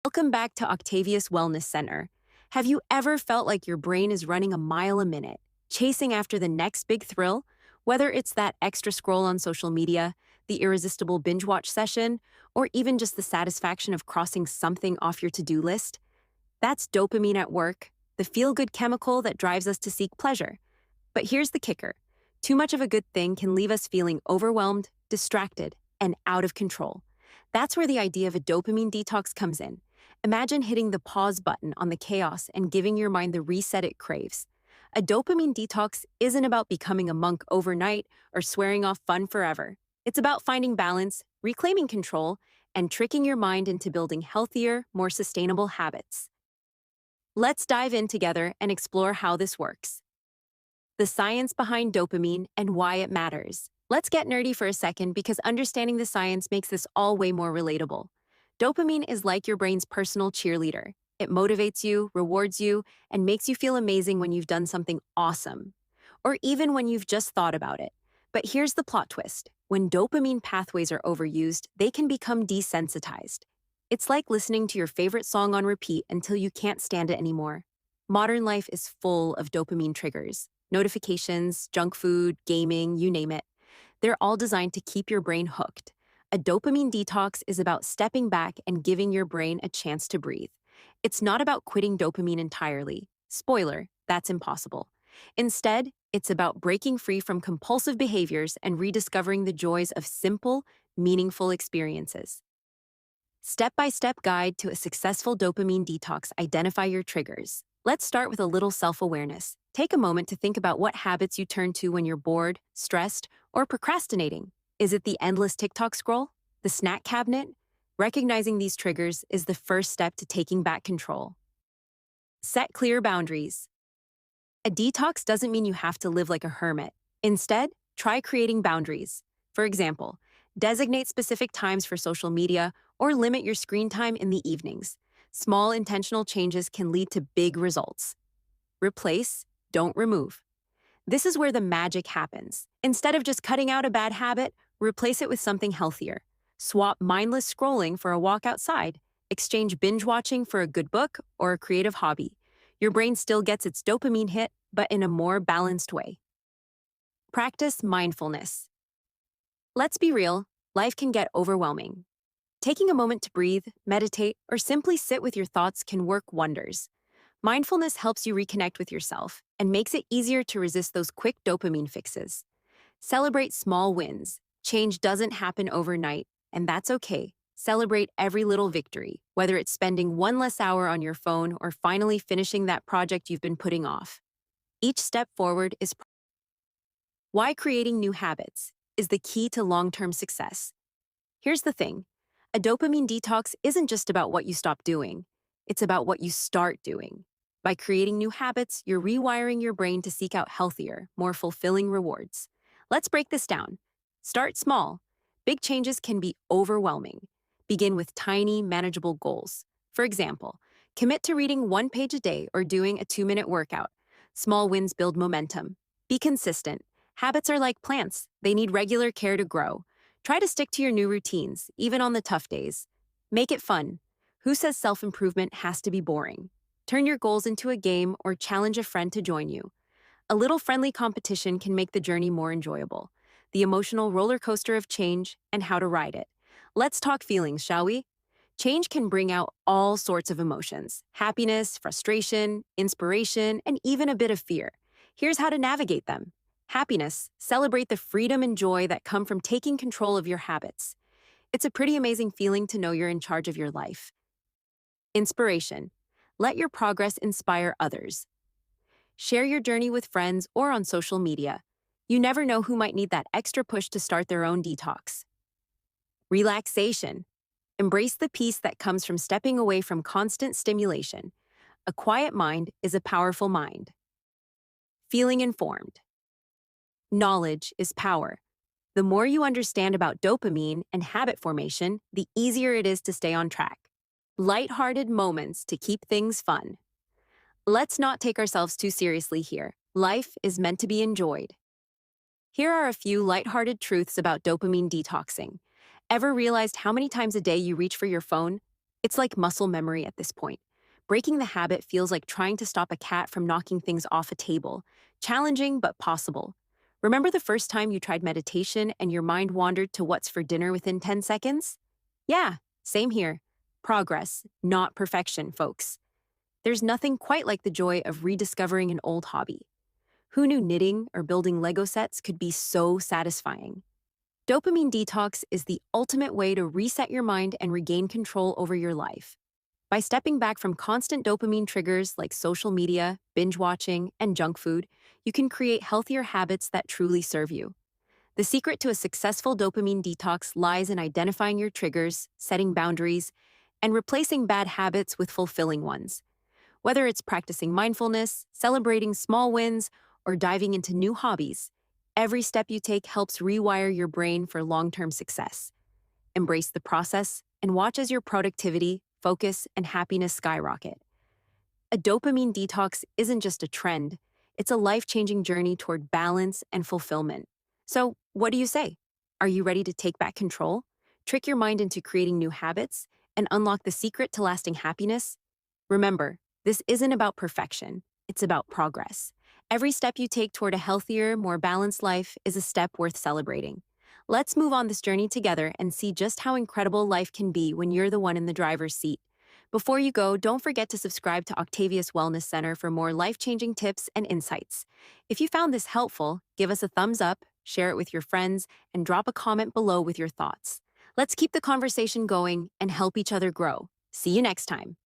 Welcome back to Octavius Wellness Center. Have you ever felt like your brain is running a mile a minute, chasing after the next big thrill? Whether it's that extra scroll on social media, the irresistible binge watch session, or even just the satisfaction of crossing something off your to do list? That's dopamine at work, the feel good chemical that drives us to seek pleasure. But here's the kicker: too much of a good thing can leave us feeling overwhelmed, distracted, and out of control. That's where the idea of a dopamine detox comes in. Imagine hitting the pause button on the chaos and giving your mind the reset it craves. A dopamine detox isn't about becoming a monk overnight or swearing off fun forever. It's about finding balance, reclaiming control, and tricking your mind into building healthier, more sustainable habits. Let's dive in together and explore how this works. The science behind dopamine and why it matters. Let's get nerdy for a second because understanding the science makes this all way more relatable. Dopamine is like your brain's personal cheerleader. It motivates you, rewards you, and makes you feel amazing when you've done something awesome, or even when you've just thought about it. But here's the plot twist. When dopamine pathways are overused, they can become desensitized. It's like listening to your favorite song on repeat until you can't stand it anymore. Modern life is full of dopamine triggers. Notifications, junk food, gaming, you name it. They're all designed to keep your brain hooked. A dopamine detox is about stepping back and giving your brain a chance to breathe. It's not about quitting dopamine entirely. Spoiler, that's impossible. Instead, it's about breaking free from compulsive behaviors and rediscovering the joys of simple, meaningful experiences. Step-by-step guide to a successful dopamine detox. Identify your triggers. Let's start with a little self-awareness. Take a moment to think about what habits you turn to when you're bored, stressed, or procrastinating. Is it the endless TikTok scroll? The snack cabinet? Recognizing these triggers is the first step to taking back control. Set clear boundaries. A detox doesn't mean you have to live like a hermit. Instead, try creating boundaries. For example, designate specific times for social media or limit your screen time in the evenings. Small intentional changes can lead to big results. Replace, don't remove. This is where the magic happens. Instead of just cutting out a bad habit, replace it with something healthier. Swap mindless scrolling for a walk outside. Exchange binge watching for a good book or a creative hobby. Your brain still gets its dopamine hit, but in a more balanced way. Practice mindfulness. Let's be real, life can get overwhelming. Taking a moment to breathe, meditate, or simply sit with your thoughts can work wonders. Mindfulness helps you reconnect with yourself and makes it easier to resist those quick dopamine fixes. Celebrate small wins. Change doesn't happen overnight, and that's okay. Celebrate every little victory, whether it's spending one less hour on your phone or finally finishing that project you've been putting off. Each step forward is why creating new habits is the key to long-term success. Here's the thing. A dopamine detox isn't just about what you stop doing. It's about what you start doing. By creating new habits, you're rewiring your brain to seek out healthier, more fulfilling rewards. Let's break this down. Start small. Big changes can be overwhelming. Begin with tiny, manageable goals. For example, commit to reading one page a day or doing a 2-minute workout. Small wins build momentum. Be consistent. Habits are like plants. They need regular care to grow. Try to stick to your new routines, even on the tough days. Make it fun. Who says self-improvement has to be boring? Turn your goals into a game or challenge a friend to join you. A little friendly competition can make the journey more enjoyable. The emotional roller coaster of change and how to ride it. Let's talk feelings, shall we? Change can bring out all sorts of emotions: happiness, frustration, inspiration, and even a bit of fear. Here's how to navigate them. Happiness. Celebrate the freedom and joy that come from taking control of your habits. It's a pretty amazing feeling to know you're in charge of your life. Inspiration. Let your progress inspire others. Share your journey with friends or on social media. You never know who might need that extra push to start their own detox. Relaxation. Embrace the peace that comes from stepping away from constant stimulation. A quiet mind is a powerful mind. Feeling informed. Knowledge is power. The more you understand about dopamine and habit formation, the easier it is to stay on track. Light-hearted moments to keep things fun. Let's not take ourselves too seriously here. Life is meant to be enjoyed. Here are a few light-hearted truths about dopamine detoxing. Ever realized how many times a day you reach for your phone? It's like muscle memory at this point. Breaking the habit feels like trying to stop a cat from knocking things off a table. Challenging, but possible. Remember the first time you tried meditation and your mind wandered to what's for dinner within 10 seconds? Yeah, same here. Progress, not perfection, folks. There's nothing quite like the joy of rediscovering an old hobby. Who knew knitting or building Lego sets could be so satisfying? Dopamine detox is the ultimate way to reset your mind and regain control over your life. By stepping back from constant dopamine triggers like social media, binge watching, and junk food, you can create healthier habits that truly serve you. The secret to a successful dopamine detox lies in identifying your triggers, setting boundaries, and replacing bad habits with fulfilling ones. Whether it's practicing mindfulness, celebrating small wins, or diving into new hobbies, every step you take helps rewire your brain for long-term success. Embrace the process and watch as your productivity, focus, and happiness skyrocket. A dopamine detox isn't just a trend, it's a life-changing journey toward balance and fulfillment. So, what do you say? Are you ready to take back control, trick your mind into creating new habits, and unlock the secret to lasting happiness? Remember, this isn't about perfection, it's about progress. Every step you take toward a healthier, more balanced life is a step worth celebrating. Let's move on this journey together and see just how incredible life can be when you're the one in the driver's seat. Before you go, don't forget to subscribe to Octavius Wellness Center for more life-changing tips and insights. If you found this helpful, give us a thumbs up, share it with your friends, and drop a comment below with your thoughts. Let's keep the conversation going and help each other grow. See you next time.